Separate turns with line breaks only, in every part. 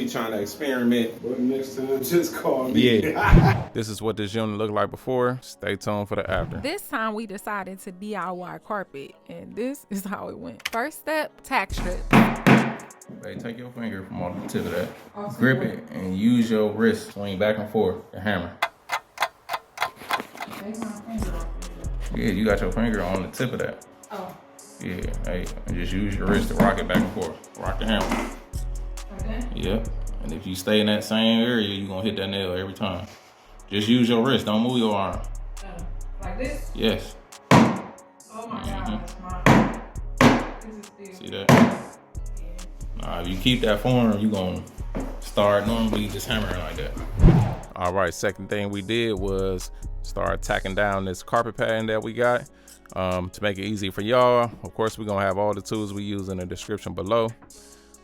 be trying to experiment. But next time, just call me.
Yeah. This is what this unit looked like before. Stay tuned for the after.
This time we decided to DIY carpet, and this is how it went. First step, tack strip.
Hey, take your finger from on the tip of that. Grip it and use your wrist. Swing back and forth. The hammer. Yeah, you got your finger on the tip of that.
Oh.
Yeah, hey, and just use your wrist to rock it back and forth. Rock the hammer.
Okay.
Yep. And if you stay in that same area, you're gonna hit that nail every time. Just use your wrist, don't move your arm.
Like this?
Yes.
Oh my God, this is
See that? Nah, if you keep that form, you're gonna start normally just hammering like that. All right, second thing we did was start tacking down this carpet padding that we got. To make it easy for y'all, of course, we're gonna have all the tools we use in the description below.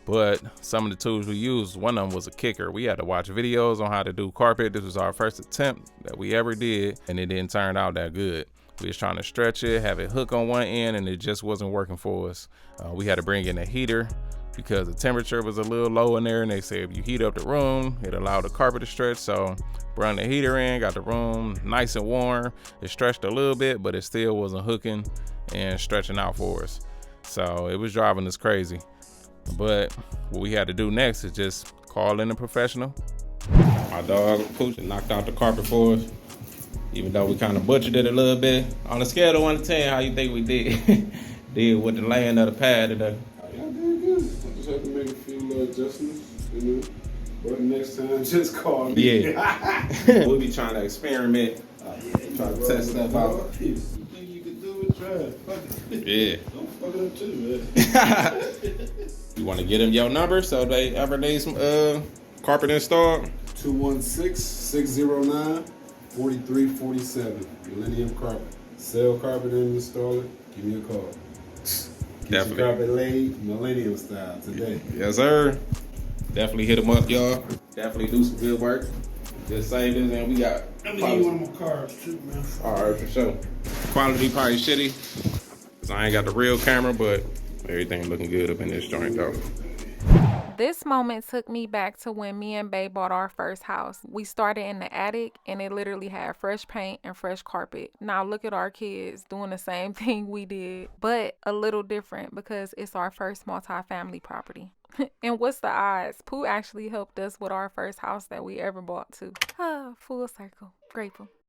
But some of the tools we used, one of them was a kicker. We had to watch videos on how to do carpet. This was our first attempt that we ever did, and it didn't turn out that good. We was trying to stretch it, have it hook on one end, and it just wasn't working for us. We had to bring in a heater because the temperature was a little low in there, and they said if you heat up the room, it allowed the carpet to stretch. So brought the heater in, got the room nice and warm. It stretched a little bit, but it still wasn't hooking and stretching out for us. So it was driving us crazy. But what we had to do next is just call in a professional. My dog Pooch knocked out the carpet for us, even though we kind of butchered it a little bit. On a scale of 1 to 10, how you think we did? Did with the laying of the pad today?
Y'all did good. I just had to make a few little adjustments, you know. But next time, just call me.
Yeah.
We'll be trying to experiment, try to test stuff out.
You think you could do it? Try it. Fuck it.
Yeah.
Don't fuck it up too, man.
You want to get them your number so they ever need some carpet installed?
216-609-4347. Millennium Carpet. Sell carpet and install it. Give me a call. Get your carpet laid Millennium style today.
Yes, sir. Definitely hit them up, y'all. Definitely do some good work. Just savings, and we got.
Let me need one more cards too, man.
All right, for sure. Quality probably shitty, cause I ain't got the real camera, but everything looking good up in this joint though.
This moment took me back to when me and Bae bought our first house. We started in the attic and it literally had fresh paint and fresh carpet. Now look at our kids doing the same thing we did, but a little different because it's our first multi-family property. And what's the odds? Pooh actually helped us with our first house that we ever bought too. Full circle. Grateful.